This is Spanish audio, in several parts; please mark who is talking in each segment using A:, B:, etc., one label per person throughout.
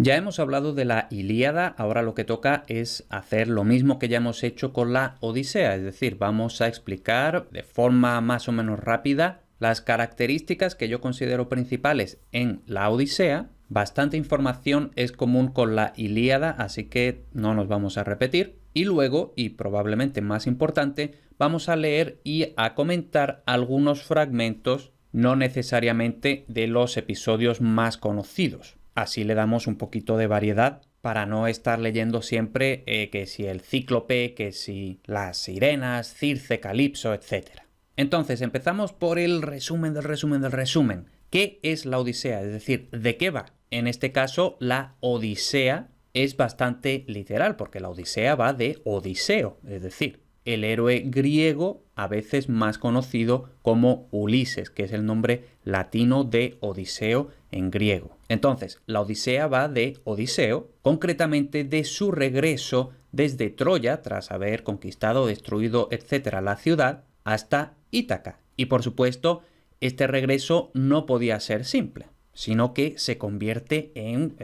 A: Ya hemos hablado de la Ilíada, ahora lo que toca es hacer lo mismo que ya hemos hecho con la Odisea, es decir, vamos a explicar de forma más o menos rápida las características que yo considero principales en la Odisea. Bastante información es común con la Ilíada, así que no nos vamos a repetir. Y luego, y probablemente más importante, vamos a leer y a comentar algunos fragmentos, no necesariamente de los episodios más conocidos. Así le damos un poquito de variedad para no estar leyendo siempre que si el Cíclope, que si las sirenas, Circe, Calipso, etc. Entonces empezamos por el resumen del resumen del resumen. ¿Qué es la Odisea? Es decir, ¿de qué va? En este caso, la Odisea es bastante literal porque la Odisea va de Odiseo, es decir, el héroe griego a veces más conocido como Ulises, que es el nombre latino de Odiseo en griego. Entonces, la Odisea va de Odiseo, concretamente de su regreso desde Troya, tras haber conquistado, destruido, etc., la ciudad, hasta Ítaca. Y por supuesto, este regreso no podía ser simple, sino que se convierte en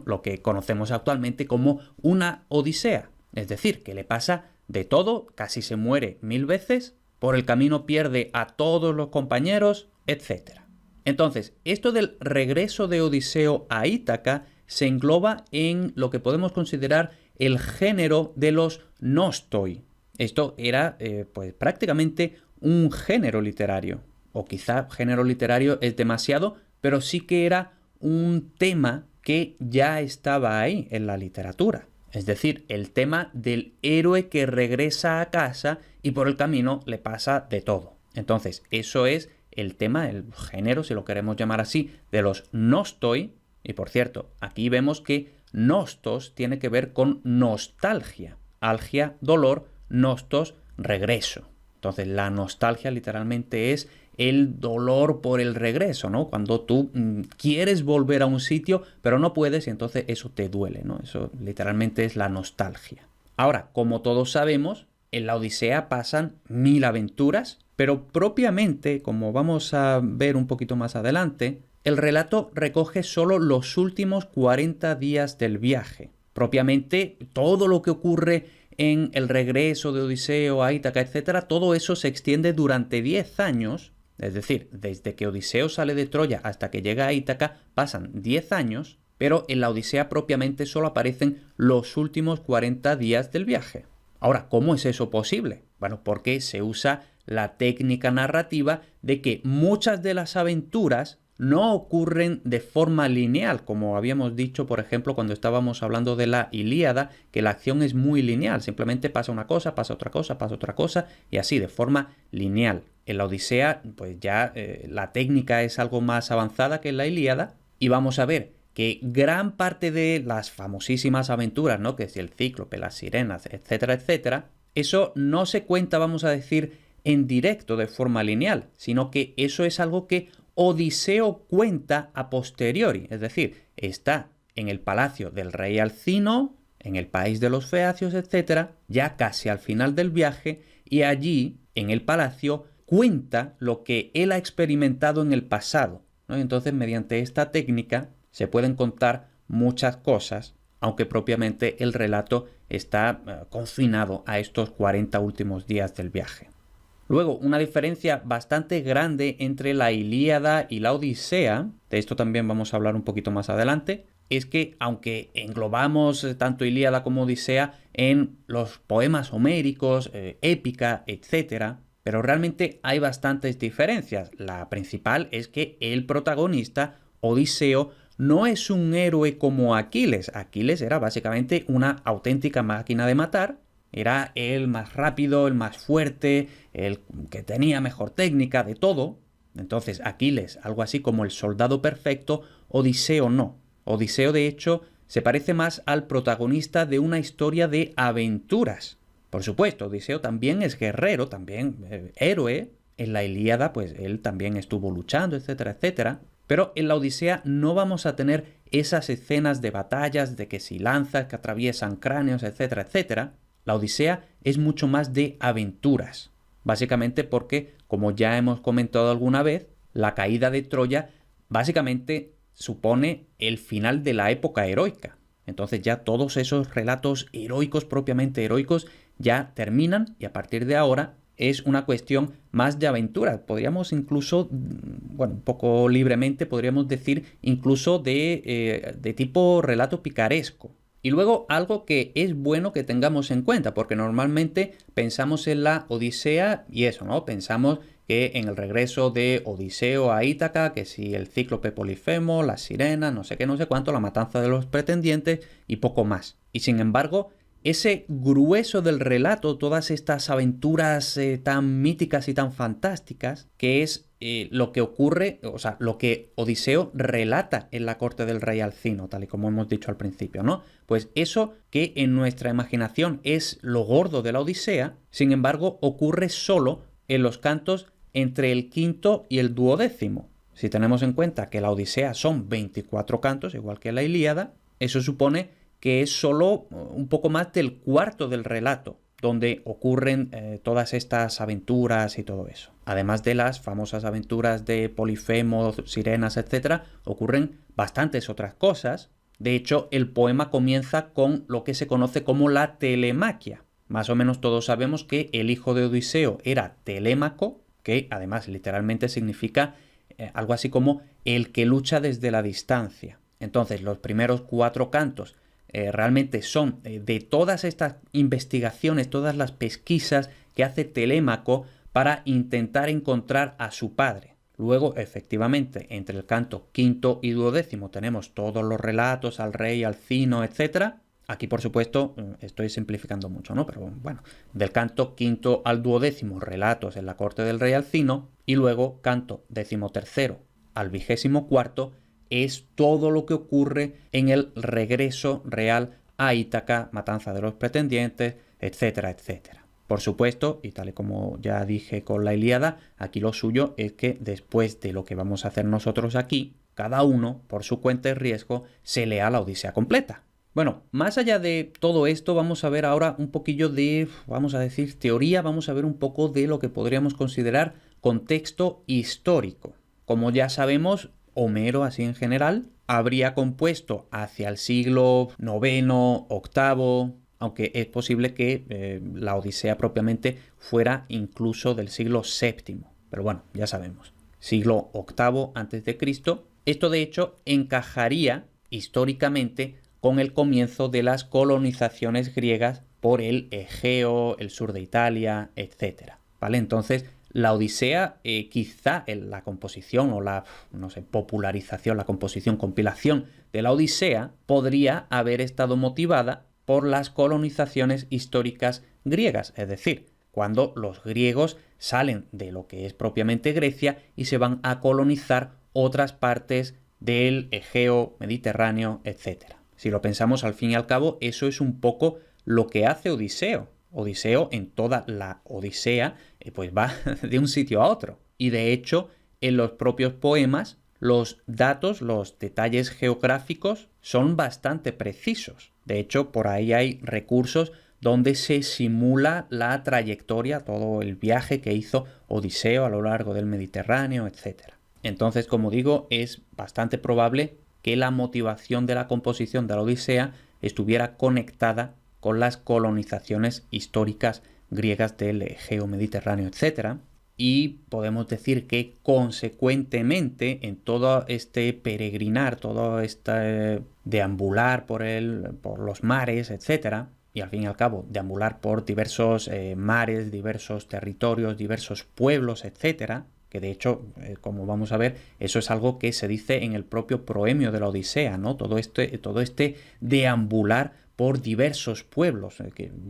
A: lo que conocemos actualmente como una odisea. Es decir, que le pasa de todo, casi se muere 1000 veces, por el camino pierde a todos los compañeros, etc. Entonces, esto del regreso de Odiseo a Ítaca se engloba en lo que podemos considerar el género de los nostoi. Esto era pues prácticamente un género literario, o quizá género literario es demasiado, pero sí que era un tema que ya estaba ahí en la literatura. Es decir, el tema del héroe que regresa a casa y por el camino le pasa de todo. Entonces, eso es el tema, el género, si lo queremos llamar así, de los nostoi. Y por cierto, aquí vemos que nostos tiene que ver con nostalgia. Algia, dolor, nostos, regreso. Entonces, la nostalgia literalmente es el dolor por el regreso, ¿no? Cuando tú quieres volver a un sitio, pero no puedes y entonces eso te duele, ¿no? Eso literalmente es la nostalgia. Ahora, como todos sabemos, en la Odisea pasan 1000 aventuras, pero propiamente, como vamos a ver un poquito más adelante, el relato recoge solo los últimos 40 días del viaje. Propiamente, todo lo que ocurre en el regreso de Odiseo a Ítaca, etc., todo eso se extiende durante 10 años. Es decir, desde que Odiseo sale de Troya hasta que llega a Ítaca pasan 10 años, pero en la Odisea propiamente solo aparecen los últimos 40 días del viaje. Ahora, ¿cómo es eso posible? Bueno, porque se usa la técnica narrativa de que muchas de las aventuras no ocurren de forma lineal, como habíamos dicho, por ejemplo, cuando estábamos hablando de la Ilíada, que la acción es muy lineal, simplemente pasa una cosa, pasa otra cosa, pasa otra cosa, y así, de forma lineal. En la Odisea, pues ya la técnica es algo más avanzada que en la Ilíada, y vamos a ver que gran parte de las famosísimas aventuras, ¿no? Que es el Cíclope, las sirenas, etcétera, etcétera, eso no se cuenta, vamos a decir, en directo de forma lineal, sino que eso es algo que Odiseo cuenta a posteriori, es decir, está en el palacio del rey Alcino, en el país de los feacios, etc., ya casi al final del viaje, y allí, en el palacio, cuenta lo que él ha experimentado en el pasado, ¿no? Entonces, mediante esta técnica se pueden contar muchas cosas, aunque propiamente el relato está confinado a estos 40 últimos días del viaje. Luego, una diferencia bastante grande entre la Ilíada y la Odisea, de esto también vamos a hablar un poquito más adelante, es que aunque englobamos tanto Ilíada como Odisea en los poemas homéricos, épica, etc., pero realmente hay bastantes diferencias. La principal es que el protagonista, Odiseo, no es un héroe como Aquiles. Aquiles era básicamente una auténtica máquina de matar. Era el más rápido, el más fuerte, el que tenía mejor técnica, de todo. Entonces, Aquiles, algo así como el soldado perfecto, Odiseo no. Odiseo, de hecho, se parece más al protagonista de una historia de aventuras. Por supuesto, Odiseo también es guerrero, también héroe. En la Ilíada, pues él también estuvo luchando, etcétera, etcétera. Pero en la Odisea no vamos a tener esas escenas de batallas, de que si lanzas que atraviesan cráneos, etcétera, etcétera. La Odisea es mucho más de aventuras, básicamente porque, como ya hemos comentado alguna vez, la caída de Troya básicamente supone el final de la época heroica. Entonces ya todos esos relatos heroicos, propiamente heroicos, ya terminan y a partir de ahora es una cuestión más de aventura. Podríamos incluso, bueno, un poco libremente, podríamos decir incluso de tipo relato picaresco. Y luego algo que es bueno que tengamos en cuenta, porque normalmente pensamos en la Odisea y eso, ¿no? Pensamos que en el regreso de Odiseo a Ítaca, que si el cíclope Polifemo, las sirenas, no sé qué, no sé cuánto, la matanza de los pretendientes y poco más. Y sin embargo, ese grueso del relato, todas estas aventuras tan míticas y tan fantásticas, que es lo que ocurre, o sea, lo que Odiseo relata en la corte del rey Alcino, tal y como hemos dicho al principio, ¿no? Pues eso que en nuestra imaginación es lo gordo de la Odisea, sin embargo, ocurre solo en los cantos entre el quinto y el duodécimo. Si tenemos en cuenta que la Odisea son 24 cantos, igual que la Ilíada, eso supone que es solo un poco más del cuarto del relato, donde ocurren todas estas aventuras y todo eso. Además de las famosas aventuras de Polifemo, sirenas, etc., ocurren bastantes otras cosas. De hecho, el poema comienza con lo que se conoce como la telemaquia. Más o menos todos sabemos que el hijo de Odiseo era Telémaco, que además literalmente significa algo así como el que lucha desde la distancia. Entonces, los primeros 4 cantos realmente son de todas estas investigaciones, todas las pesquisas que hace Telémaco para intentar encontrar a su padre. Luego, efectivamente, entre el canto quinto y duodécimo tenemos todos los relatos al rey Alcino, etc. Aquí, por supuesto, estoy simplificando mucho, ¿no? Pero bueno, del canto quinto al duodécimo, relatos en la corte del rey Alcino, y luego canto decimotercero al 24º, es todo lo que ocurre en el regreso real a Ítaca, matanza de los pretendientes, etcétera, etcétera. Por supuesto, y tal y como ya dije con la Ilíada, aquí lo suyo es que después de lo que vamos a hacer nosotros aquí, cada uno, por su cuenta y riesgo, se lea la Odisea completa. Bueno, más allá de todo esto, vamos a ver ahora un poquillo de, vamos a decir, teoría, vamos a ver un poco de lo que podríamos considerar contexto histórico. Como ya sabemos, Homero, así en general, habría compuesto hacia el siglo IX, VIII, aunque es posible que la Odisea propiamente fuera incluso del siglo VII. Pero bueno, ya sabemos. Siglo VIII a.C. Esto de hecho encajaría históricamente con el comienzo de las colonizaciones griegas por el Egeo, el sur de Italia, etc. ¿Vale? Entonces, la Odisea, quizá en la composición o la, no sé, popularización, la composición, compilación de la Odisea podría haber estado motivada por las colonizaciones históricas griegas, es decir, cuando los griegos salen de lo que es propiamente Grecia y se van a colonizar otras partes del Egeo, Mediterráneo, etc. Si lo pensamos, al fin y al cabo, eso es un poco lo que hace Odiseo. Odiseo, en toda la Odisea, pues va de un sitio a otro. Y de hecho, en los propios poemas, los datos, los detalles geográficos son bastante precisos. De hecho, por ahí hay recursos donde se simula la trayectoria, todo el viaje que hizo Odiseo a lo largo del Mediterráneo, etc. Entonces, como digo, es bastante probable que la motivación de la composición de la Odisea estuviera conectada con las colonizaciones históricas griegas del Egeo, Mediterráneo, etc. Y podemos decir que consecuentemente en todo este peregrinar, todo este deambular por los mares, etc., y al fin y al cabo deambular por diversos mares, diversos territorios, diversos pueblos, etc., que de hecho, como vamos a ver, eso es algo que se dice en el propio proemio de la Odisea, ¿no? Todo este deambular por diversos pueblos,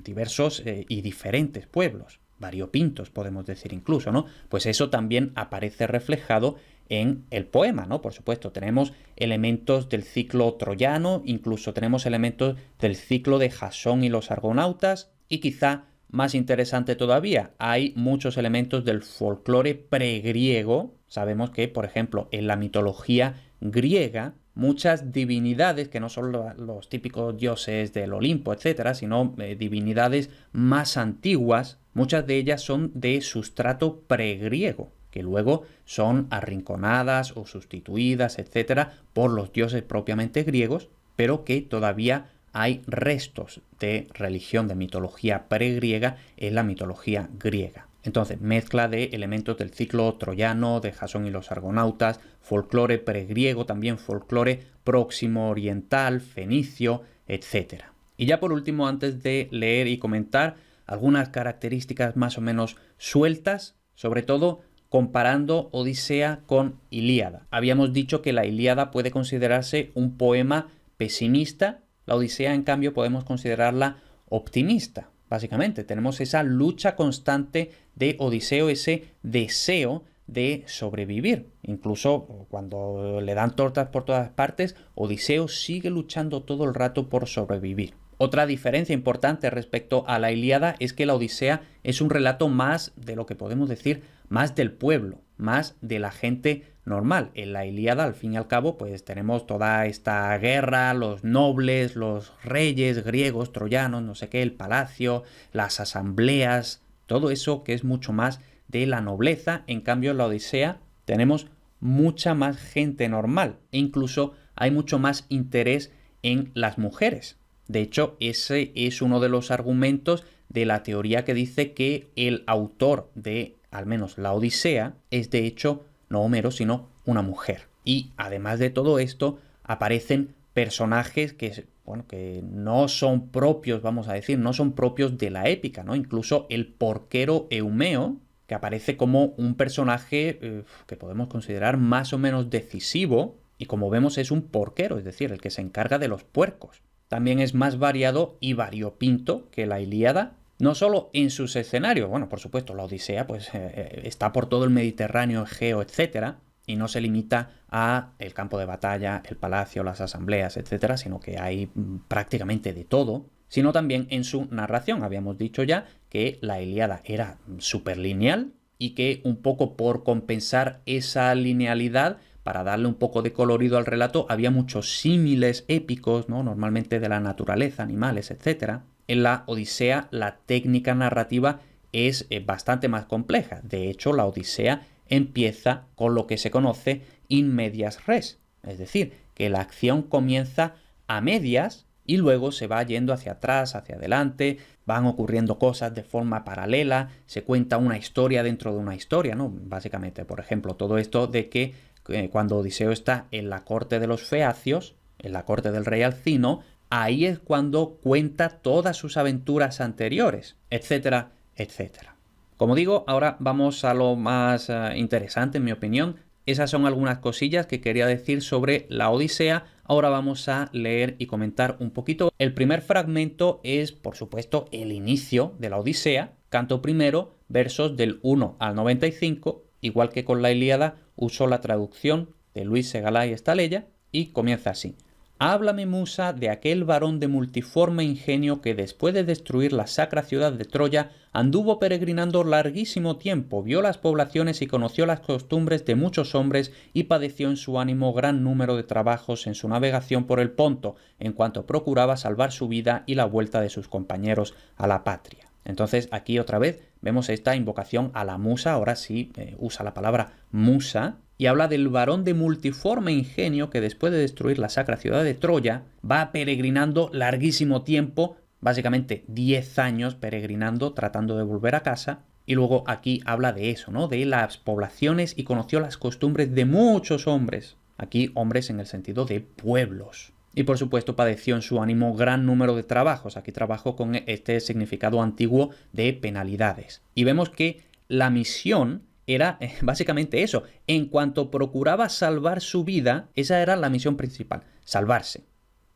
A: diversos y diferentes pueblos, variopintos podemos decir incluso, ¿no? Pues eso también aparece reflejado en el poema, ¿no? Por supuesto, tenemos elementos del ciclo troyano, incluso tenemos elementos del ciclo de Jasón y los argonautas, y quizá más interesante todavía, hay muchos elementos del folclore pregriego. Sabemos que, por ejemplo, en la mitología griega, muchas divinidades, que no son los típicos dioses del Olimpo, etcétera, sino divinidades más antiguas, muchas de ellas son de sustrato pregriego. que luego son arrinconadas o sustituidas, etcétera, por los dioses propiamente griegos, pero que todavía hay restos de religión, de mitología pregriega en la mitología griega. Entonces, mezcla de elementos del ciclo troyano, de Jasón y los argonautas, folclore pregriego, también folclore próximo oriental, fenicio, etc. Y ya por último, antes de leer y comentar, algunas características más o menos sueltas, sobre todo comparando Odisea con Ilíada. Habíamos dicho que la Ilíada puede considerarse un poema pesimista, la Odisea, en cambio, podemos considerarla optimista. Básicamente, tenemos esa lucha constante de Odiseo, ese deseo de sobrevivir. Incluso cuando le dan tortas por todas partes, Odiseo sigue luchando todo el rato por sobrevivir. Otra diferencia importante respecto a la Ilíada es que la Odisea es un relato más de lo que podemos decir, más del pueblo, más de la gente normal. En la Ilíada, al fin y al cabo, pues tenemos toda esta guerra, los nobles, los reyes griegos, troyanos, no sé qué, el palacio, las asambleas, todo eso que es mucho más de la nobleza. En cambio, en la Odisea tenemos mucha más gente normal e incluso hay mucho más interés en las mujeres. De hecho, ese es uno de los argumentos de la teoría que dice que el autor de, al menos, la Odisea es de hecho no Homero, sino una mujer. Y además de todo esto, aparecen personajes que, bueno, que no son propios, vamos a decir, no son propios de la épica, ¿no? Incluso el porquero Eumeo, que aparece como un personaje que podemos considerar más o menos decisivo, y como vemos es un porquero, es decir, el que se encarga de los puercos. También es más variado y variopinto que la Ilíada, no solo en sus escenarios, bueno, por supuesto, la Odisea pues está por todo el Mediterráneo, Egeo, etcétera, y no se limita a el campo de batalla, el palacio, las asambleas, etcétera, sino que hay prácticamente de todo, sino también en su narración. Habíamos dicho ya que la Ilíada era súper lineal y que un poco por compensar esa linealidad, para darle un poco de colorido al relato, había muchos símiles épicos, ¿no? Normalmente de la naturaleza, animales, etc. En la Odisea la técnica narrativa es bastante más compleja. De hecho, la Odisea empieza con lo que se conoce in medias res, es decir, que la acción comienza a medias y luego se va yendo hacia atrás, hacia adelante, van ocurriendo cosas de forma paralela, se cuenta una historia dentro de una historia, ¿no? Básicamente, por ejemplo, todo esto de que cuando Odiseo está en la corte de los feacios, en la corte del rey Alcino, ahí es cuando cuenta todas sus aventuras anteriores, etcétera, etcétera. Como digo, ahora vamos a lo más interesante, en mi opinión. Esas son algunas cosillas que quería decir sobre la Odisea. Ahora vamos a leer y comentar un poquito. El primer fragmento es, por supuesto, el inicio de la Odisea. Canto primero, versos del 1 al 95. Igual que con la Ilíada, uso la traducción de Luis Segalay Estaleya y comienza así. Háblame, musa, de aquel varón de multiforme ingenio que después de destruir la sacra ciudad de Troya anduvo peregrinando larguísimo tiempo, vio las poblaciones y conoció las costumbres de muchos hombres y padeció en su ánimo gran número de trabajos en su navegación por el Ponto, en cuanto procuraba salvar su vida y la vuelta de sus compañeros a la patria. Entonces aquí otra vez vemos esta invocación a la musa, ahora sí usa la palabra musa, y habla del varón de multiforme ingenio que después de destruir la sacra ciudad de Troya va peregrinando larguísimo tiempo, básicamente 10 años peregrinando, tratando de volver a casa, y luego aquí habla de eso, ¿no? De las poblaciones y conoció las costumbres de muchos hombres, aquí hombres en el sentido de pueblos. Y por supuesto padeció en su ánimo gran número de trabajos. Aquí trabajo con este significado antiguo de penalidades. Y vemos que la misión era básicamente eso. En cuanto procuraba salvar su vida, esa era la misión principal, salvarse.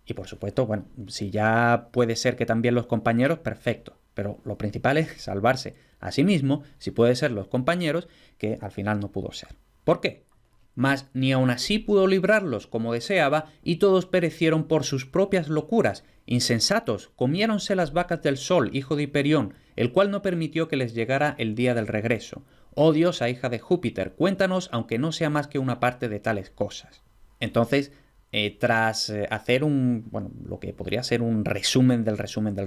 A: Y por supuesto, bueno, si ya puede ser que también los compañeros, perfecto. Pero lo principal es salvarse a sí mismo, si puede ser los compañeros, que al final no pudo ser. ¿Por qué? Mas ni aun así pudo librarlos como deseaba, y todos perecieron por sus propias locuras. Insensatos, comiéronse las vacas del sol, hijo de Hiperión, el cual no permitió que les llegara el día del regreso. Oh diosa, hija de Júpiter, cuéntanos, aunque no sea más que una parte de tales cosas. Entonces, tras hacer lo que podría ser un resumen del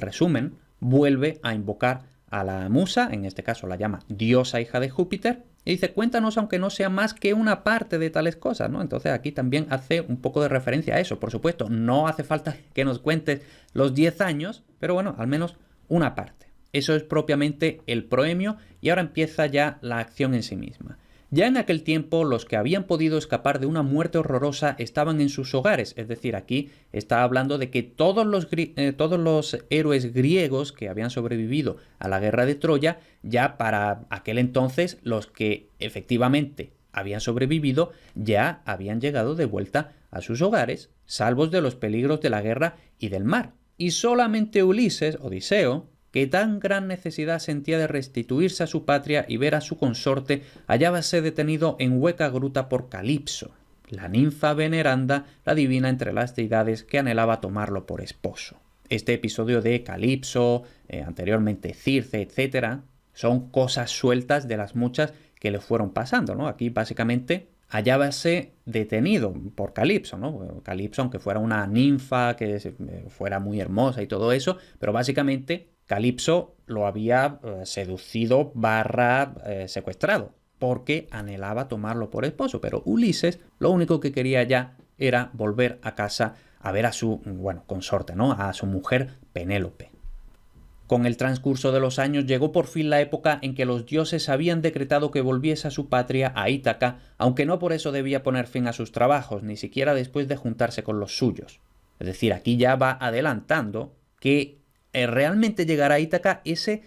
A: resumen, vuelve a invocar a la musa, en este caso la llama diosa hija de Júpiter, Y dice, cuéntanos aunque no sea más que una parte de tales cosas, ¿no? Entonces aquí también hace un poco de referencia a eso. Por supuesto, no hace falta que nos cuentes los 10 años, pero bueno, al menos una parte. Eso es propiamente el proemio y ahora empieza ya la acción en sí misma. Ya en aquel tiempo los que habían podido escapar de una muerte horrorosa estaban en sus hogares, es decir, aquí está hablando de que todos los héroes griegos que habían sobrevivido a la guerra de Troya, ya para aquel entonces los que efectivamente habían sobrevivido ya habían llegado de vuelta a sus hogares, salvos de los peligros de la guerra y del mar. Y solamente Ulises, Odiseo, que tan gran necesidad sentía de restituirse a su patria y ver a su consorte, hallábase detenido en hueca gruta por Calipso, la ninfa veneranda, la divina entre las deidades que anhelaba tomarlo por esposo. Este episodio de Calipso, anteriormente Circe, etc., son cosas sueltas de las muchas que le fueron pasando, ¿no? Aquí básicamente hallábase detenido por Calipso, ¿no? Calipso, aunque fuera una ninfa, que fuera muy hermosa y todo eso, pero básicamente Calipso lo había seducido / secuestrado, porque anhelaba tomarlo por esposo, pero Ulises lo único que quería ya era volver a casa a ver a su, consorte, ¿no? A su mujer Penélope. Con el transcurso de los años llegó por fin la época en que los dioses habían decretado que volviese a su patria, a Ítaca, aunque no por eso debía poner fin a sus trabajos, ni siquiera después de juntarse con los suyos. Es decir, aquí ya va adelantando que realmente llegar a Ítaca, ese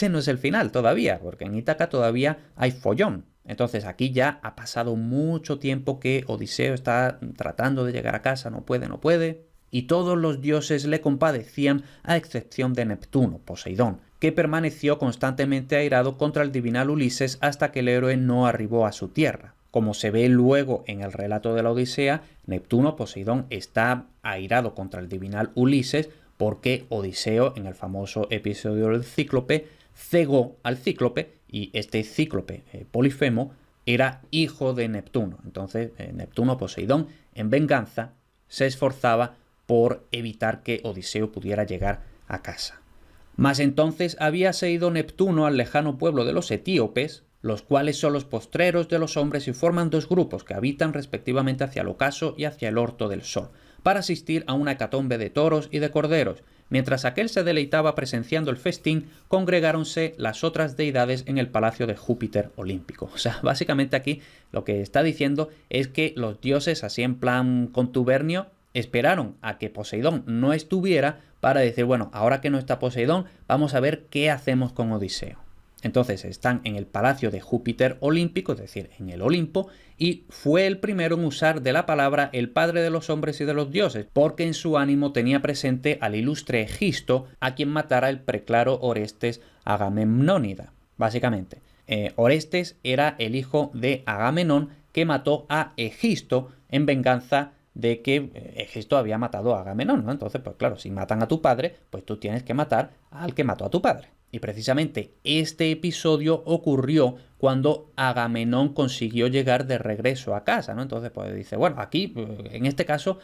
A: no es el final todavía, porque en Ítaca todavía hay follón. Entonces aquí ya ha pasado mucho tiempo que Odiseo está tratando de llegar a casa, no puede, y todos los dioses le compadecían a excepción de Neptuno, Poseidón, que permaneció constantemente airado contra el divinal Ulises hasta que el héroe no arribó a su tierra. Como se ve luego en el relato de la Odisea, Neptuno, Poseidón, está airado contra el divinal Ulises porque Odiseo, en el famoso episodio del Cíclope, cegó al Cíclope y este Cíclope, Polifemo, era hijo de Neptuno. Entonces, Neptuno, Poseidón, en venganza, se esforzaba por evitar que Odiseo pudiera llegar a casa. Mas entonces habíase ido Neptuno al lejano pueblo de los etíopes, los cuales son los postreros de los hombres y forman dos grupos que habitan respectivamente hacia el ocaso y hacia el orto del sol, para asistir a una hecatombe de toros y de corderos. Mientras aquel se deleitaba presenciando el festín, congregáronse las otras deidades en el palacio de Júpiter olímpico. O sea, básicamente aquí lo que está diciendo es que los dioses, así en plan contubernio, esperaron a que Poseidón no estuviera para decir, bueno, ahora que no está Poseidón, vamos a ver qué hacemos con Odiseo. Entonces están en el palacio de Júpiter olímpico, es decir, en el Olimpo, y fue el primero en usar de la palabra el padre de los hombres y de los dioses, porque en su ánimo tenía presente al ilustre Egisto, a quien matara el preclaro Orestes Agamemnónida. Básicamente, Orestes era el hijo de Agamenón que mató a Egisto en venganza de que Egisto había matado a Agamenón, ¿no? Entonces, pues claro, si matan a tu padre, pues tú tienes que matar al que mató a tu padre. Y precisamente este episodio ocurrió cuando Agamenón consiguió llegar de regreso a casa, ¿no? Entonces, pues dice, bueno, aquí, en este caso,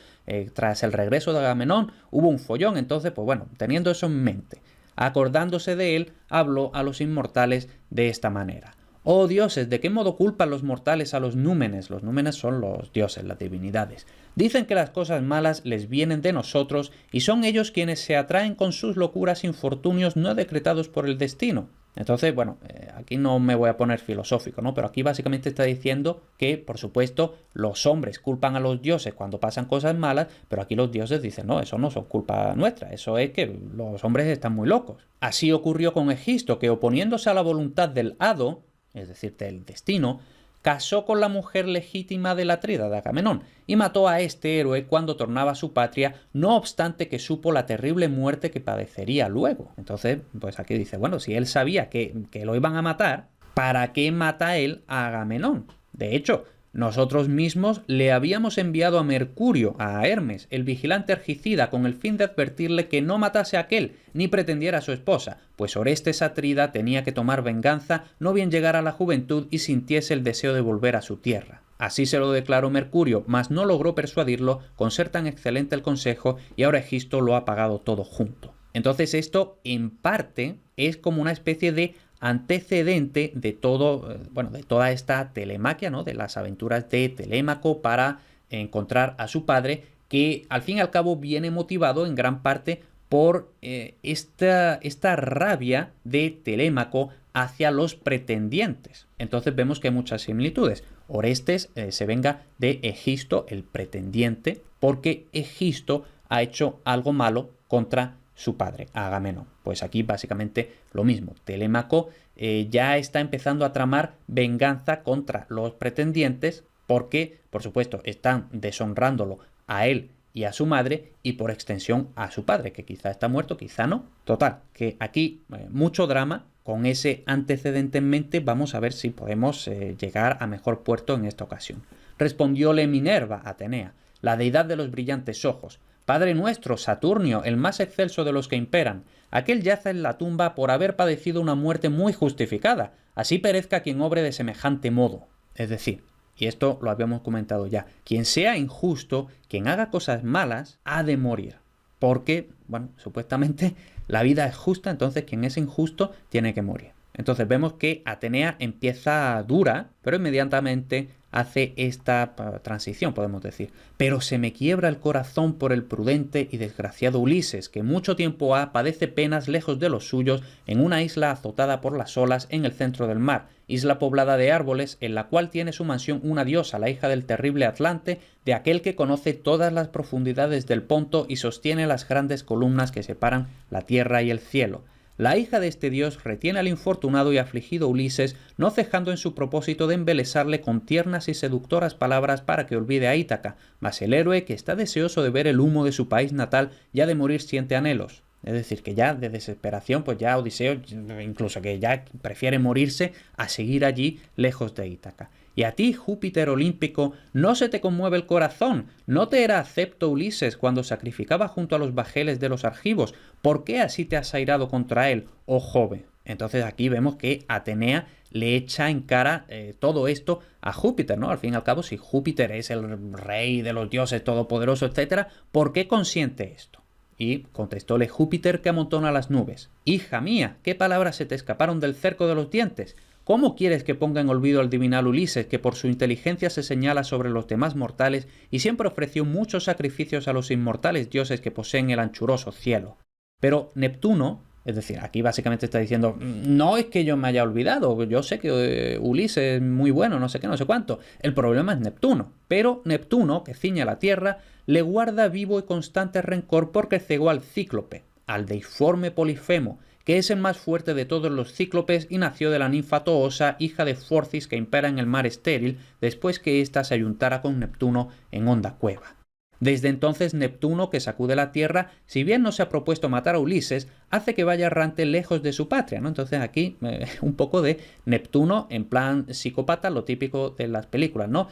A: tras el regreso de Agamenón, hubo un follón. Entonces, pues bueno, teniendo eso en mente, acordándose de él, habló a los inmortales de esta manera. Oh dioses, ¿de qué modo culpan los mortales a los númenes? Los númenes son los dioses, las divinidades. Dicen que las cosas malas les vienen de nosotros y son ellos quienes se atraen con sus locuras infortunios no decretados por el destino. Entonces, bueno, aquí no me voy a poner filosófico, ¿no? Pero aquí básicamente está diciendo que, por supuesto, los hombres culpan a los dioses cuando pasan cosas malas, pero aquí los dioses dicen, no, eso no son culpa nuestra, eso es que los hombres están muy locos. Así ocurrió con Egisto, que oponiéndose a la voluntad del hado, es decir, del destino, casó con la mujer legítima del Atrida de Agamenón y mató a este héroe cuando tornaba a su patria, no obstante que supo la terrible muerte que padecería luego. Entonces, pues aquí dice, bueno, si él sabía que lo iban a matar, ¿para qué mata él a Agamenón? De hecho, nosotros mismos le habíamos enviado a Mercurio, a Hermes, el vigilante ergicida, con el fin de advertirle que no matase a aquel, ni pretendiera a su esposa, pues Orestes Atrida tenía que tomar venganza, no bien llegara a la juventud y sintiese el deseo de volver a su tierra. Así se lo declaró Mercurio, mas no logró persuadirlo con ser tan excelente el consejo, y ahora Egisto lo ha pagado todo junto. Entonces esto, en parte, es como una especie de antecedente de todo, bueno, de toda esta telemaquia, ¿no? De las aventuras de Telémaco para encontrar a su padre, que al fin y al cabo viene motivado en gran parte por esta rabia de Telémaco hacia los pretendientes. Entonces vemos que hay muchas similitudes. Orestes se venga de Egisto, el pretendiente, porque Egisto ha hecho algo malo contra su padre, Agamenón. Pues aquí básicamente lo mismo. Telémaco ya está empezando a tramar venganza contra los pretendientes porque, por supuesto, están deshonrándolo a él y a su madre y por extensión a su padre, que quizá está muerto, quizá no. Total, que aquí mucho drama. Con ese antecedente en mente vamos a ver si podemos llegar a mejor puerto en esta ocasión. Respondióle Minerva, Atenea, la deidad de los brillantes ojos: Padre nuestro, Saturnio, el más excelso de los que imperan, aquel yaza en la tumba por haber padecido una muerte muy justificada, así perezca quien obre de semejante modo. Es decir, y esto lo habíamos comentado ya, quien sea injusto, quien haga cosas malas, ha de morir. Porque, bueno, supuestamente la vida es justa, entonces quien es injusto tiene que morir. Entonces vemos que Atenea empieza dura, pero inmediatamente hace esta transición, podemos decir. Pero se me quiebra el corazón por el prudente y desgraciado Ulises, que mucho tiempo ha padece penas lejos de los suyos, en una isla azotada por las olas en el centro del mar, isla poblada de árboles, en la cual tiene su mansión una diosa, la hija del terrible Atlante, de aquel que conoce todas las profundidades del Ponto y sostiene las grandes columnas que separan la tierra y el cielo. La hija de este dios retiene al infortunado y afligido Ulises, no cejando en su propósito de embelesarle con tiernas y seductoras palabras para que olvide a Ítaca, mas el héroe, que está deseoso de ver el humo de su país natal, ya de morir siente anhelos. Es decir, que ya de desesperación, pues ya Odiseo, incluso que ya prefiere morirse a seguir allí lejos de Ítaca. Y a ti, Júpiter olímpico, no se te conmueve el corazón, no te era acepto Ulises cuando sacrificaba junto a los bajeles de los argivos. ¿Por qué así te has airado contra él, oh Jove? Entonces aquí vemos que Atenea le echa en cara todo esto a Júpiter, ¿no? Al fin y al cabo, si Júpiter es el rey de los dioses todopoderoso, etc., ¿por qué consiente esto? Y contestóle Júpiter, que amontona las nubes: Hija mía, ¿qué palabras se te escaparon del cerco de los dientes? ¿Cómo quieres que ponga en olvido al divinal Ulises, que por su inteligencia se señala sobre los demás mortales y siempre ofreció muchos sacrificios a los inmortales dioses que poseen el anchuroso cielo? Pero Neptuno, es decir, aquí básicamente está diciendo, no es que yo me haya olvidado, yo sé que Ulises es muy bueno, no sé qué, no sé cuánto. El problema es Neptuno. Pero Neptuno, que ciñe la tierra, le guarda vivo y constante rencor porque cegó al Cíclope, al deiforme Polifemo, que es el más fuerte de todos los cíclopes y nació de la ninfa Toosa, hija de Forcis, que impera en el mar estéril, después que ésta se ayuntara con Neptuno en honda cueva. Desde entonces Neptuno, que sacude la tierra, si bien no se ha propuesto matar a Ulises, hace que vaya errante lejos de su patria, ¿no? Entonces aquí un poco de Neptuno en plan psicópata, lo típico de las películas, ¿no?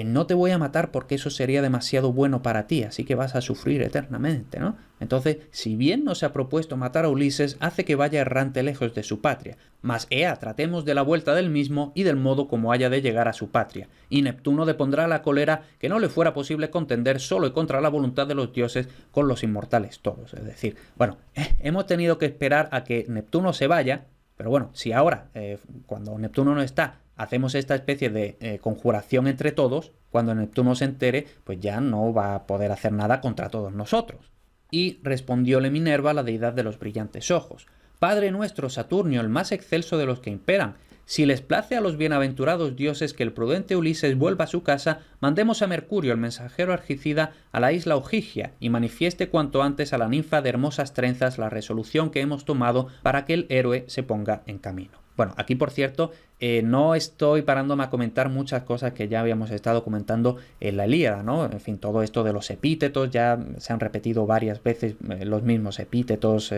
A: No te voy a matar porque eso sería demasiado bueno para ti, así que vas a sufrir eternamente, ¿no? Entonces, si bien no se ha propuesto matar a Ulises, hace que vaya errante lejos de su patria. Mas tratemos de la vuelta del mismo y del modo como haya de llegar a su patria. Y Neptuno depondrá la cólera que no le fuera posible contender solo y contra la voluntad de los dioses con los inmortales todos. Es decir, bueno, hemos tenido que esperar a que Neptuno se vaya, pero bueno, si ahora, cuando Neptuno no está, hacemos esta especie de conjuración entre todos, cuando Neptuno se entere, pues ya no va a poder hacer nada contra todos nosotros. Y respondióle Minerva, la deidad de los brillantes ojos: Padre nuestro, Saturnio, el más excelso de los que imperan, si les place a los bienaventurados dioses que el prudente Ulises vuelva a su casa, mandemos a Mercurio, el mensajero argicida, a la isla Ogygia, y manifieste cuanto antes a la ninfa de hermosas trenzas la resolución que hemos tomado para que el héroe se ponga en camino. Bueno, aquí por cierto, no estoy parándome a comentar muchas cosas que ya habíamos estado comentando en la Ilíada, ¿no? En fin, todo esto de los epítetos, ya se han repetido varias veces los mismos epítetos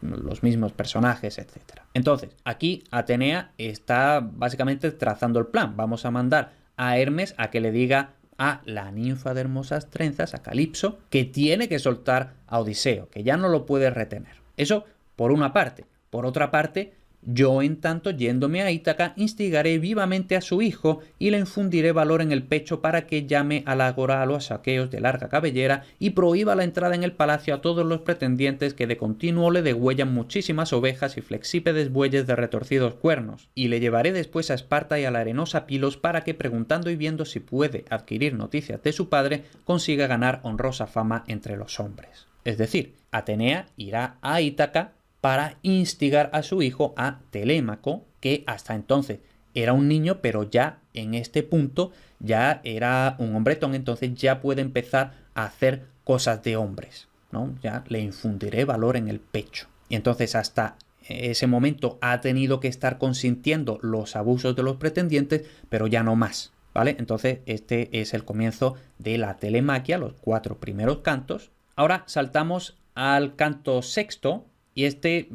A: los mismos personajes, etc. Entonces, aquí Atenea está básicamente trazando el plan. Vamos a mandar a Hermes a que le diga a la ninfa de hermosas trenzas, a Calipso, que tiene que soltar a Odiseo, que ya no lo puede retener. Eso por una parte. Por otra parte, Yo, en tanto, yéndome a Ítaca, instigaré vivamente a su hijo y le infundiré valor en el pecho para que llame al ágora a los aqueos de larga cabellera y prohíba la entrada en el palacio a todos los pretendientes que de continuo le degüellan muchísimas ovejas y flexípedes bueyes de retorcidos cuernos. Y le llevaré después a Esparta y a la arenosa Pilos para que, preguntando y viendo si puede adquirir noticias de su padre, consiga ganar honrosa fama entre los hombres. Es decir, Atenea irá a Ítaca para instigar a su hijo, a Telémaco, que hasta entonces era un niño, pero ya en este punto ya era un hombretón, entonces ya puede empezar a hacer cosas de hombres, ¿no? Ya le infundiré valor en el pecho. Y entonces hasta ese momento ha tenido que estar consintiendo los abusos de los pretendientes, pero ya no más, ¿vale? Entonces este es el comienzo de la telemaquia, los 4 primeros cantos. Ahora saltamos al canto sexto. Y este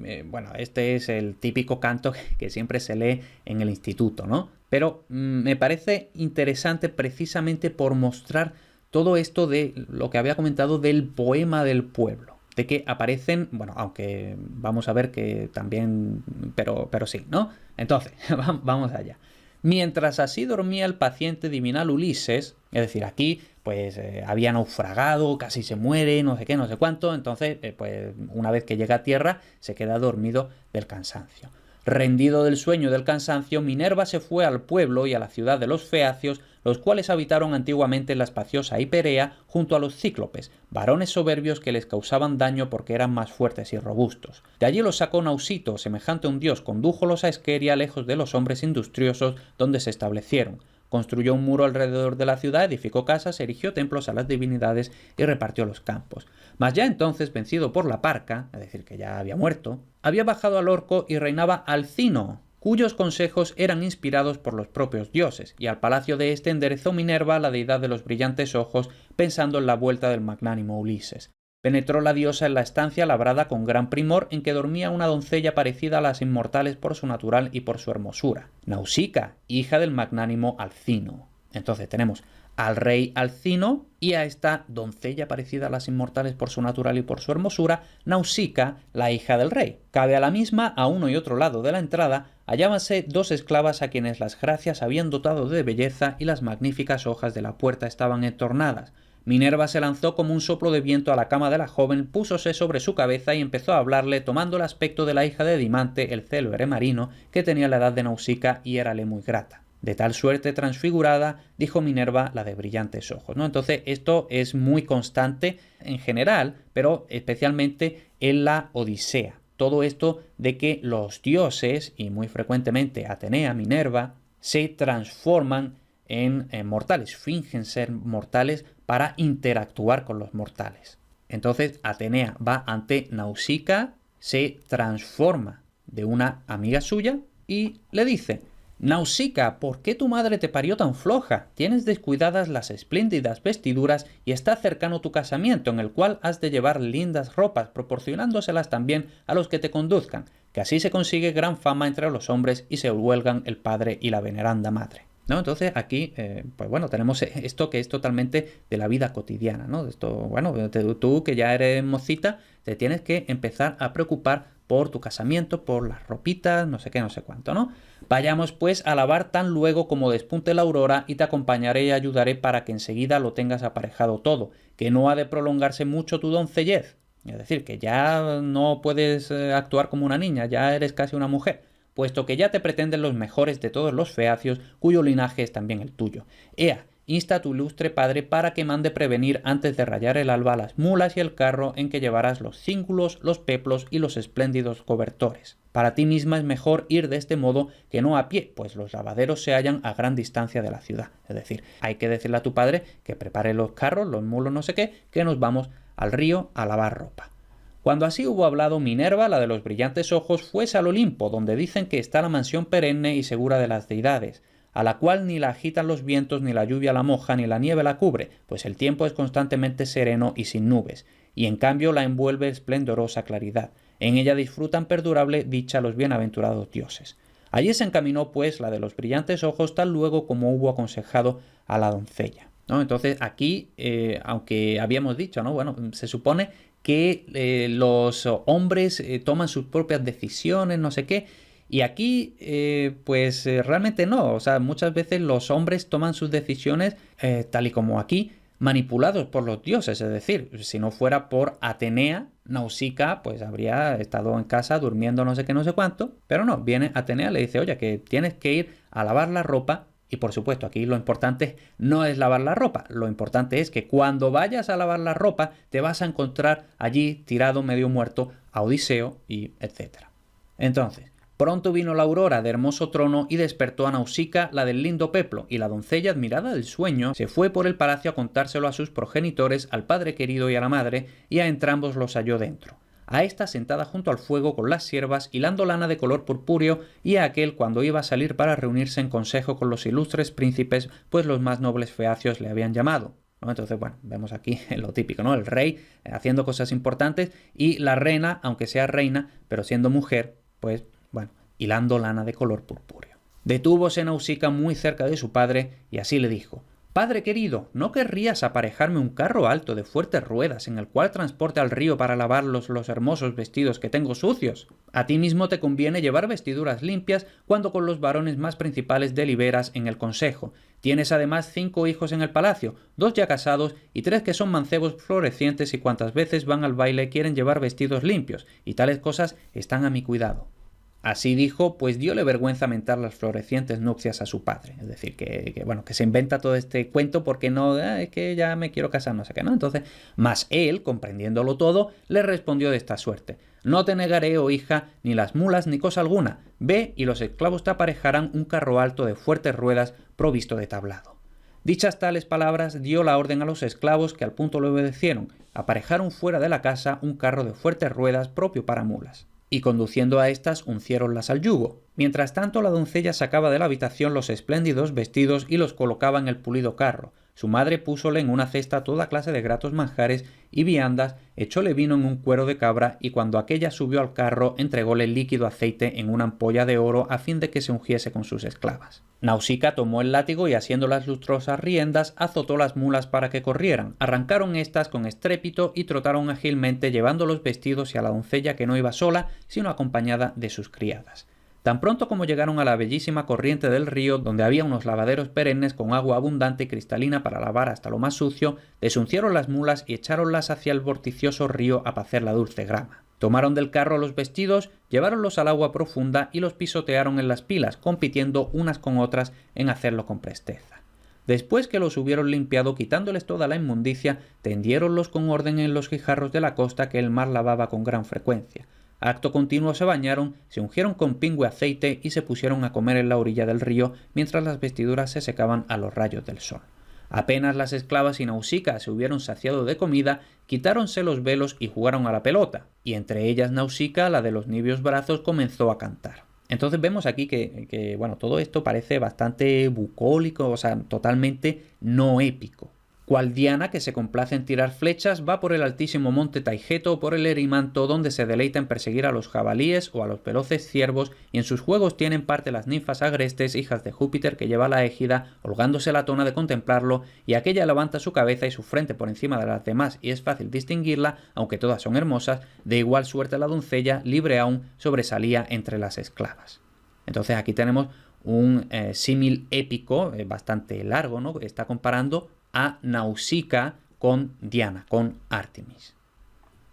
A: es el típico canto que siempre se lee en el instituto, ¿no? Pero me parece interesante precisamente por mostrar todo esto de lo que había comentado del poema del pueblo. De que aparecen, bueno, aunque vamos a ver que también, pero sí, ¿no? Entonces, vamos allá. Mientras así dormía el paciente divinal Ulises, es decir, aquí pues había naufragado, casi se muere, no sé qué, no sé cuánto, entonces pues una vez que llega a tierra se queda dormido del cansancio. Rendido del sueño y del cansancio, Minerva se fue al pueblo y a la ciudad de los feacios, los cuales habitaron antiguamente en la espaciosa Hiperea junto a los cíclopes, varones soberbios que les causaban daño porque eran más fuertes y robustos. De allí los sacó Nausito, semejante a un dios, condújolos a Esqueria, lejos de los hombres industriosos, donde se establecieron. Construyó un muro alrededor de la ciudad, edificó casas, erigió templos a las divinidades y repartió los campos. Mas ya entonces, vencido por la parca, es decir, que ya había muerto, había bajado al Orco y reinaba Alcino, cuyos consejos eran inspirados por los propios dioses, y al palacio de éste enderezó Minerva, la deidad de los brillantes ojos, pensando en la vuelta del magnánimo Ulises. Penetró la diosa en la estancia labrada con gran primor en que dormía una doncella parecida a las inmortales por su natural y por su hermosura, Nausica, hija del magnánimo Alcino. Entonces tenemos al rey Alcino y a esta doncella parecida a las inmortales por su natural y por su hermosura, Nausica, la hija del rey. Cabe a la misma, a uno y otro lado de la entrada, hallábanse 2 esclavas a quienes las gracias habían dotado de belleza y las magníficas hojas de la puerta estaban entornadas. Minerva se lanzó como un soplo de viento a la cama de la joven, púsose sobre su cabeza y empezó a hablarle, tomando el aspecto de la hija de Dimante, el célebre marino, que tenía la edad de Nausica y érale muy grata. De tal suerte transfigurada, dijo Minerva, la de brillantes ojos, ¿no? Entonces esto es muy constante en general, pero especialmente en la Odisea. Todo esto de que los dioses, y muy frecuentemente Atenea, Minerva, se transforman en mortales, fingen ser mortales para interactuar con los mortales. Entonces Atenea va ante Nausica, se transforma de una amiga suya y le dice: Nausica, ¿por qué tu madre te parió tan floja? Tienes descuidadas las espléndidas vestiduras y está cercano tu casamiento, en el cual has de llevar lindas ropas, proporcionándoselas también a los que te conduzcan, que así se consigue gran fama entre los hombres y se huelgan el padre y la veneranda madre, ¿no? Entonces aquí, pues bueno, tenemos esto que es totalmente de la vida cotidiana, ¿no? Esto, bueno, tú que ya eres mocita, te tienes que empezar a preocupar por tu casamiento, por las ropitas, no sé qué, no sé cuánto, ¿no? Vayamos pues a lavar tan luego como despunte la aurora y te acompañaré y ayudaré para que enseguida lo tengas aparejado todo, que no ha de prolongarse mucho tu doncellez. Es decir, que ya no puedes actuar como una niña, ya eres casi una mujer, puesto que ya te pretenden los mejores de todos los feacios, cuyo linaje es también el tuyo. Ea, insta a tu ilustre padre para que mande prevenir antes de rayar el alba las mulas y el carro en que llevarás los cíngulos, los peplos y los espléndidos cobertores. Para ti misma es mejor ir de este modo que no a pie, pues los lavaderos se hallan a gran distancia de la ciudad. Es decir, hay que decirle a tu padre que prepare los carros, los mulos, no sé qué, que nos vamos al río a lavar ropa. Cuando así hubo hablado, Minerva, la de los brillantes ojos, fuese al Olimpo, donde dicen que está la mansión perenne y segura de las deidades, a la cual ni la agitan los vientos, ni la lluvia la moja, ni la nieve la cubre, pues el tiempo es constantemente sereno y sin nubes, y en cambio la envuelve esplendorosa claridad. En ella disfrutan perdurable dicha los bienaventurados dioses. Allí se encaminó, pues, la de los brillantes ojos, tal luego como hubo aconsejado a la doncella, ¿no? Entonces aquí, aunque habíamos dicho, ¿no? Bueno, se supone que los hombres toman sus propias decisiones, no sé qué, Y aquí, realmente no. O sea, muchas veces los hombres toman sus decisiones, tal y como aquí, manipulados por los dioses. Es decir, si no fuera por Atenea, Nausicaa pues habría estado en casa durmiendo no sé qué, no sé cuánto. Pero no, viene Atenea, le dice, oye, que tienes que ir a lavar la ropa. Y por supuesto, aquí lo importante no es lavar la ropa. Lo importante es que cuando vayas a lavar la ropa, te vas a encontrar allí tirado medio muerto a Odiseo y etcétera. Entonces, pronto vino la aurora de hermoso trono y despertó a Nausicaa, la del lindo peplo, y la doncella, admirada del sueño, se fue por el palacio a contárselo a sus progenitores, al padre querido y a la madre, y a entrambos los halló dentro. A esta sentada junto al fuego con las siervas, hilando lana de color purpúreo, y a aquel cuando iba a salir para reunirse en consejo con los ilustres príncipes, pues los más nobles feacios le habían llamado, ¿no? Entonces, bueno, vemos aquí lo típico, ¿no? El rey haciendo cosas importantes y la reina, aunque sea reina, pero siendo mujer, pues, bueno, hilando lana de color purpúreo. Detúvose Nausicaa muy cerca de su padre y así le dijo: «Padre querido, ¿no querrías aparejarme un carro alto de fuertes ruedas en el cual transporte al río para lavar los hermosos vestidos que tengo sucios? A ti mismo te conviene llevar vestiduras limpias cuando con los varones más principales deliberas en el consejo. Tienes además 5 hijos en el palacio, 2 ya casados y 3 que son mancebos florecientes y cuantas veces van al baile quieren llevar vestidos limpios, y tales cosas están a mi cuidado». Así dijo, pues diole vergüenza mentar las florecientes nupcias a su padre. Es decir, que se inventa todo este cuento porque no, es que ya me quiero casar, no sé qué, ¿no? Entonces, mas él, comprendiéndolo todo, le respondió de esta suerte: «No te negaré, oh hija, ni las mulas ni cosa alguna. Ve y los esclavos te aparejarán un carro alto de fuertes ruedas provisto de tablado». Dichas tales palabras, dio la orden a los esclavos, que al punto le obedecieron. Aparejaron fuera de la casa un carro de fuertes ruedas propio para mulas, y conduciendo a éstas unciéronlas al yugo. Mientras tanto, la doncella sacaba de la habitación los espléndidos vestidos y los colocaba en el pulido carro. Su madre púsole en una cesta toda clase de gratos manjares y viandas, echóle vino en un cuero de cabra, y cuando aquella subió al carro, entrególe líquido aceite en una ampolla de oro a fin de que se ungiese con sus esclavas. Nausicaa tomó el látigo y, asiendo las lustrosas riendas, azotó las mulas para que corrieran. Arrancaron éstas con estrépito y trotaron ágilmente, llevando los vestidos y a la doncella, que no iba sola, sino acompañada de sus criadas. Tan pronto como llegaron a la bellísima corriente del río, donde había unos lavaderos perennes con agua abundante y cristalina para lavar hasta lo más sucio, desuncieron las mulas y echáronlas hacia el vorticioso río a pacer la dulce grama. Tomaron del carro los vestidos, lleváronlos al agua profunda y los pisotearon en las pilas, compitiendo unas con otras en hacerlo con presteza. Después que los hubieron limpiado, quitándoles toda la inmundicia, tendiéronlos con orden en los guijarros de la costa que el mar lavaba con gran frecuencia. Acto continuo se bañaron, se ungieron con pingüe aceite y se pusieron a comer en la orilla del río, mientras las vestiduras se secaban a los rayos del sol. Apenas las esclavas y Nausicaa se hubieron saciado de comida, quitáronse los velos y jugaron a la pelota, y entre ellas Nausicaa, la de los niveos brazos, comenzó a cantar. Entonces vemos aquí que todo esto parece bastante bucólico, o sea, totalmente no épico. Cual Diana, que se complace en tirar flechas, va por el altísimo monte Taigeto o por el Erimanto, donde se deleita en perseguir a los jabalíes o a los veloces ciervos, y en sus juegos tienen parte las ninfas agrestes, hijas de Júpiter, que lleva la égida, holgándose la tona de contemplarlo, y aquella levanta su cabeza y su frente por encima de las demás, y es fácil distinguirla, aunque todas son hermosas. De igual suerte la doncella, libre aún, sobresalía entre las esclavas. Entonces aquí tenemos un símil épico bastante largo, ¿no? Está comparando a Nausicaa con Diana, con Artemis.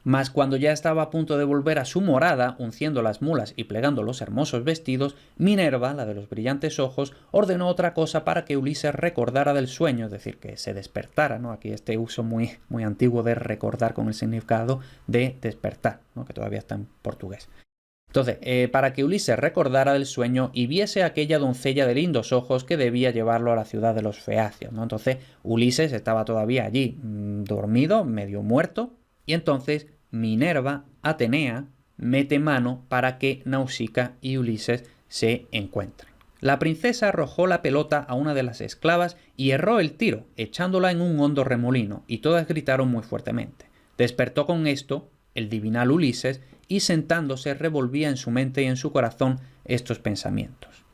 A: Mas cuando ya estaba a punto de volver a su morada, unciendo las mulas y plegando los hermosos vestidos, Minerva, la de los brillantes ojos, ordenó otra cosa para que Ulises recordara del sueño, es decir, que se despertara, ¿no? Aquí este uso muy antiguo de recordar con el significado de despertar, ¿no? Que todavía está en portugués. Entonces, para que Ulises recordara del sueño y viese a aquella doncella de lindos ojos que debía llevarlo a la ciudad de los feacios, ¿no? Entonces, Ulises estaba todavía allí, dormido, medio muerto, y entonces Minerva, Atenea, mete mano para que Nausicaa y Ulises se encuentren. La princesa arrojó la pelota a una de las esclavas y erró el tiro, echándola en un hondo remolino, y todas gritaron muy fuertemente. Despertó con esto el divinal Ulises, y sentándose revolvía en su mente y en su corazón estos pensamientos.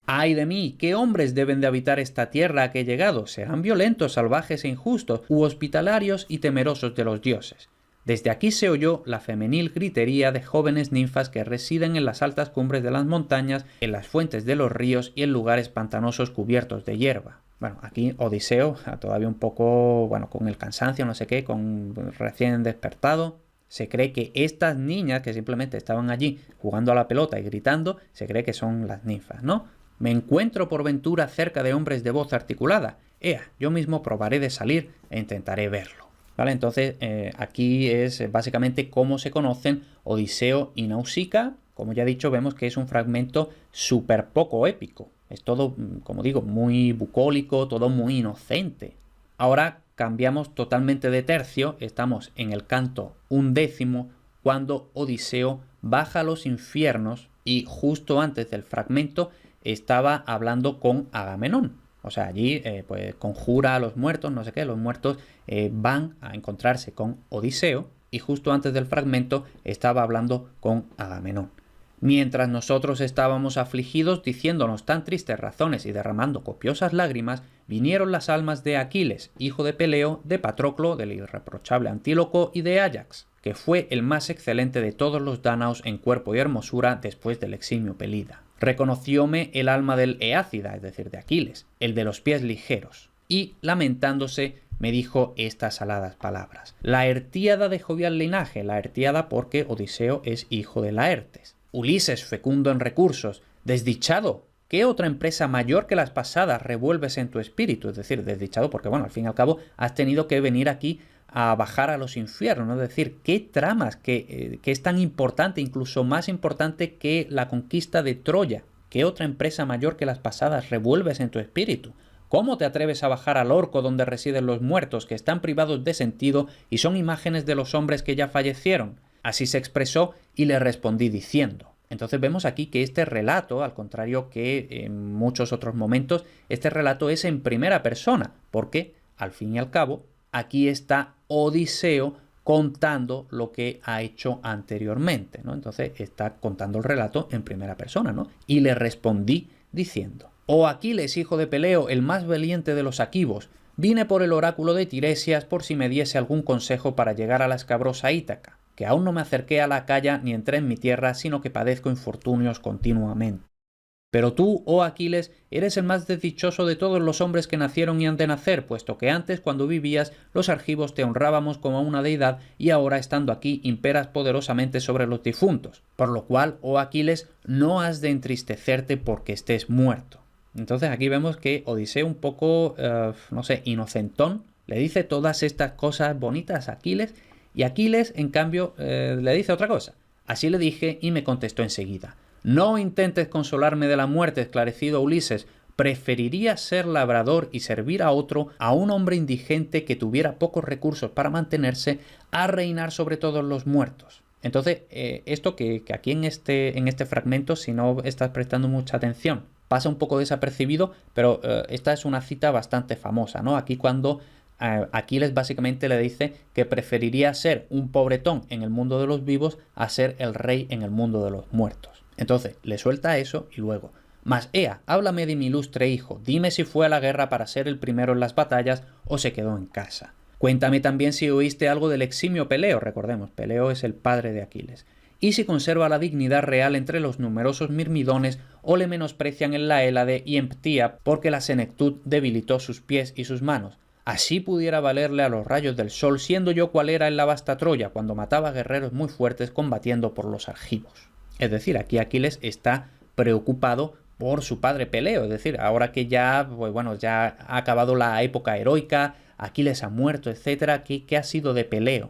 A: ¡Ay de mí! ¿Qué hombres deben de habitar esta tierra a que he llegado? ¿Serán violentos, salvajes e injustos, u hospitalarios y temerosos de los dioses? Desde aquí se oyó la femenil gritería de jóvenes ninfas que residen en las altas cumbres de las montañas, en las fuentes de los ríos y en lugares pantanosos cubiertos de hierba. Bueno, aquí Odiseo, todavía un poco, bueno, con el cansancio, no sé qué, con recién despertado. Se cree que estas niñas que simplemente estaban allí jugando a la pelota y gritando, se cree que son las ninfas, ¿no? Me encuentro por ventura cerca de hombres de voz articulada. Ea, yo mismo probaré de salir e intentaré verlo. ¿Vale? Entonces, aquí es básicamente cómo se conocen Odiseo y Nausicaa. Como ya he dicho, vemos que es un fragmento súper poco épico. Es todo, como digo, muy bucólico, todo muy inocente. Ahora cambiamos totalmente de tercio, estamos en el canto 11, cuando Odiseo baja a los infiernos y justo antes del fragmento estaba hablando con Agamenón. O sea, allí pues conjura a los muertos, no sé qué, los muertos van a encontrarse con Odiseo y justo antes del fragmento estaba hablando con Agamenón. Mientras nosotros estábamos afligidos diciéndonos tan tristes razones y derramando copiosas lágrimas, vinieron las almas de Aquiles, hijo de Peleo, de Patroclo, del irreprochable Antíloco y de Áyax, que fue el más excelente de todos los dánaos en cuerpo y hermosura después del eximio Pelida. Reconocióme el alma del Eácida, es decir, de Aquiles, el de los pies ligeros, y, lamentándose, me dijo estas aladas palabras. Laertíada de jovial linaje, Laertíada porque Odiseo es hijo de Laertes. Ulises, fecundo en recursos, desdichado, ¿qué otra empresa mayor que las pasadas revuelves en tu espíritu? Es decir, desdichado porque, bueno, al fin y al cabo has tenido que venir aquí a bajar a los infiernos, ¿no? Es decir, ¿qué tramas que es tan importante, incluso más importante que la conquista de Troya? ¿Qué otra empresa mayor que las pasadas revuelves en tu espíritu? ¿Cómo te atreves a bajar al orco donde residen los muertos, que están privados de sentido y son imágenes de los hombres que ya fallecieron? Así se expresó y le respondí diciendo. Entonces vemos aquí que este relato, al contrario que en muchos otros momentos, este relato es en primera persona, porque, al fin y al cabo, aquí está Odiseo contando lo que ha hecho anteriormente, ¿no? Entonces está contando el relato en primera persona, ¿no? Y le respondí diciendo: «Oh Aquiles, hijo de Peleo, el más valiente de los aquivos, vine por el oráculo de Tiresias por si me diese algún consejo para llegar a la escabrosa Ítaca, que aún no me acerqué a la Acaya ni entré en mi tierra, sino que padezco infortunios continuamente. Pero tú, oh Aquiles, eres el más desdichoso de todos los hombres que nacieron y han de nacer, puesto que antes, cuando vivías, los argivos te honrábamos como a una deidad, y ahora, estando aquí, imperas poderosamente sobre los difuntos. Por lo cual, oh Aquiles, no has de entristecerte porque estés muerto». Entonces aquí vemos que Odiseo, un poco, no sé, inocentón, le dice todas estas cosas bonitas a Aquiles, y Aquiles, en cambio, le dice otra cosa. Así le dije y me contestó enseguida: «No intentes consolarme de la muerte, esclarecido Ulises. Preferiría ser labrador y servir a otro, a un hombre indigente que tuviera pocos recursos para mantenerse, a reinar sobre todos los muertos». Entonces, esto que aquí en este fragmento, si no estás prestando mucha atención, pasa un poco desapercibido, pero esta es una cita bastante famosa, ¿no? Aquí cuando Aquiles básicamente le dice que preferiría ser un pobretón en el mundo de los vivos a ser el rey en el mundo de los muertos. Entonces le suelta eso y luego: «Mas ea, háblame de mi ilustre hijo, dime si fue a la guerra para ser el primero en las batallas o se quedó en casa. Cuéntame también si oíste algo del eximio Peleo», recordemos, Peleo es el padre de Aquiles, «y si conserva la dignidad real entre los numerosos mirmidones o le menosprecian en la Hélade y en Ptía porque la senectud debilitó sus pies y sus manos. Así pudiera valerle a los rayos del sol, siendo yo cual era en la vasta Troya, cuando mataba guerreros muy fuertes combatiendo por los argivos». Es decir, aquí Aquiles está preocupado por su padre Peleo, es decir, ahora que ya, pues bueno, ya ha acabado la época heroica, Aquiles ha muerto, etc., ¿qué ha sido de Peleo?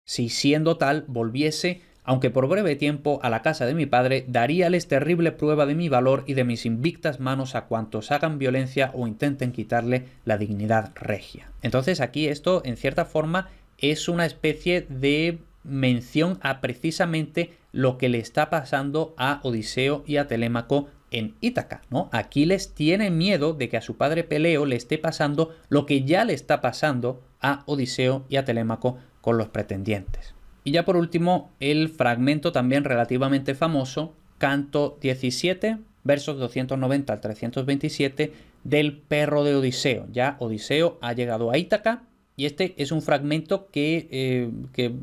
A: Si siendo tal volviese, aunque por breve tiempo, a la casa de mi padre, daríales terrible prueba de mi valor y de mis invictas manos a cuantos hagan violencia o intenten quitarle la dignidad regia. Entonces aquí esto, en cierta forma, es una especie de mención a precisamente lo que le está pasando a Odiseo y a Telémaco en Ítaca, ¿no? Aquiles tiene miedo de que a su padre Peleo le esté pasando lo que ya le está pasando a Odiseo y a Telémaco con los pretendientes. Y ya por último, el fragmento también relativamente famoso, canto 17, versos 290 al 327, del perro de Odiseo. Ya Odiseo ha llegado a Ítaca Y este es un fragmento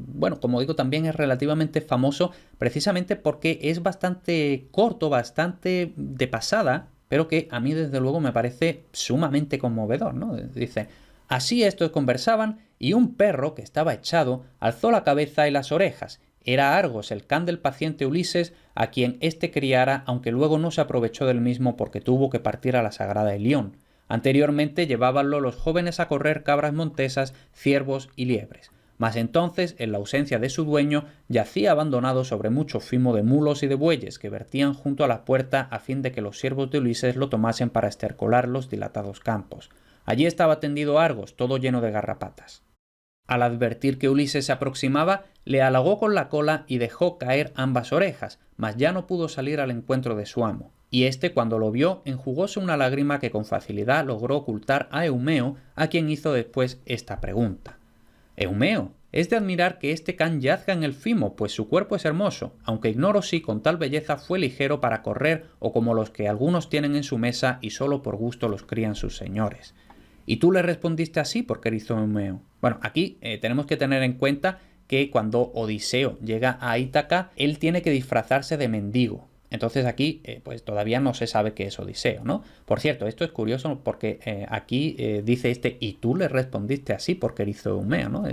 A: bueno, como digo, también es relativamente famoso precisamente porque es bastante corto, bastante de pasada, pero que a mí desde luego me parece sumamente conmovedor, ¿no? Dice: así estos conversaban y un perro que estaba echado alzó la cabeza y las orejas. Era Argos, el can del paciente Ulises, a quien éste criara, aunque luego no se aprovechó del mismo porque tuvo que partir a la sagrada Ilión. Anteriormente llevábanlo los jóvenes a correr cabras montesas, ciervos y liebres. Mas entonces, en la ausencia de su dueño, yacía abandonado sobre mucho fimo de mulos y de bueyes que vertían junto a la puerta a fin de que los siervos de Ulises lo tomasen para estercolar los dilatados campos. Allí estaba tendido Argos, todo lleno de garrapatas. Al advertir que Ulises se aproximaba, le halagó con la cola y dejó caer ambas orejas, mas ya no pudo salir al encuentro de su amo. Y éste, cuando lo vio, enjugóse una lágrima que con facilidad logró ocultar a Eumeo, a quien hizo después esta pregunta: Eumeo, es de admirar que este can yazga en el fimo, pues su cuerpo es hermoso, aunque ignoro si con tal belleza fue ligero para correr o como los que algunos tienen en su mesa y solo por gusto los crían sus señores. ¿Y tú le respondiste así? ¿Por qué hizo Eumeo? Bueno, aquí tenemos que tener en cuenta que cuando Odiseo llega a Ítaca, él tiene que disfrazarse de mendigo. Entonces aquí pues todavía no se sabe qué es Odiseo, ¿no? Por cierto, esto es curioso porque aquí dice y tú le respondiste así porque hizo Eumeo, ¿no?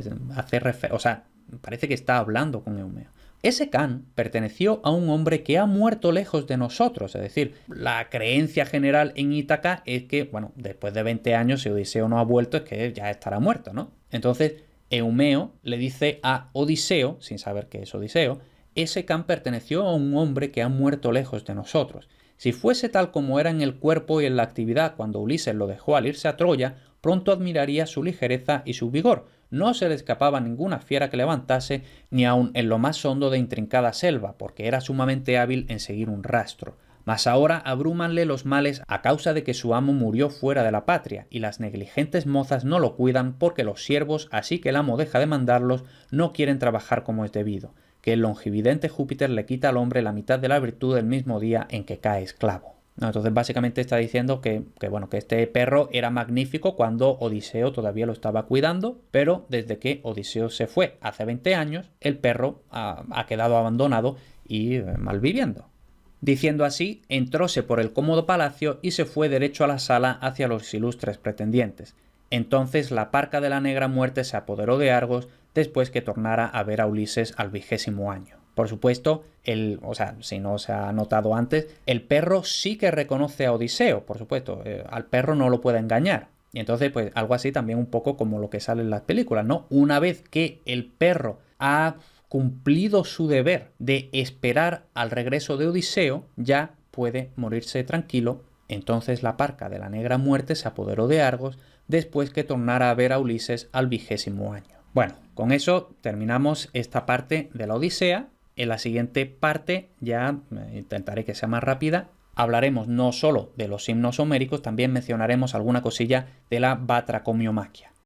A: O sea, parece que está hablando con Eumeo. Ese can perteneció a un hombre que ha muerto lejos de nosotros, es decir, la creencia general en Ítaca es que, bueno, después de 20 años, si Odiseo no ha vuelto, es que ya estará muerto, ¿no? Entonces, Eumeo le dice a Odiseo, sin saber qué es Odiseo: ese can perteneció a un hombre que ha muerto lejos de nosotros. Si fuese tal como era en el cuerpo y en la actividad cuando Ulises lo dejó al irse a Troya, pronto admiraría su ligereza y su vigor. No se le escapaba ninguna fiera que levantase, ni aun en lo más hondo de intrincada selva, porque era sumamente hábil en seguir un rastro. Mas ahora abrúmanle los males a causa de que su amo murió fuera de la patria, y las negligentes mozas no lo cuidan porque los siervos, así que el amo deja de mandarlos, no quieren trabajar como es debido, que el longividente Júpiter le quita al hombre la mitad de la virtud el mismo día en que cae esclavo. No, entonces básicamente está diciendo que este perro era magnífico cuando Odiseo todavía lo estaba cuidando, pero desde que Odiseo se fue hace 20 años, el perro ha quedado abandonado y malviviendo. Diciendo así, entróse por el cómodo palacio y se fue derecho a la sala hacia los ilustres pretendientes. Entonces la parca de la negra muerte se apoderó de Argos después que tornara a ver a Ulises al 20º año. Por supuesto, si no se ha notado antes, el perro sí que reconoce a Odiseo, por supuesto, al perro no lo puede engañar. Y entonces, pues algo así también un poco como lo que sale en las películas, ¿no? Una vez que el perro ha cumplido su deber de esperar al regreso de Odiseo, ya puede morirse tranquilo. Entonces la parca de la negra muerte se apoderó de Argos después que tornara a ver a Ulises al 20º año. Bueno, con eso terminamos esta parte de la Odisea. En la siguiente parte, ya intentaré que sea más rápida, hablaremos no solo de los himnos homéricos, también mencionaremos alguna cosilla de la batracomiomaquia.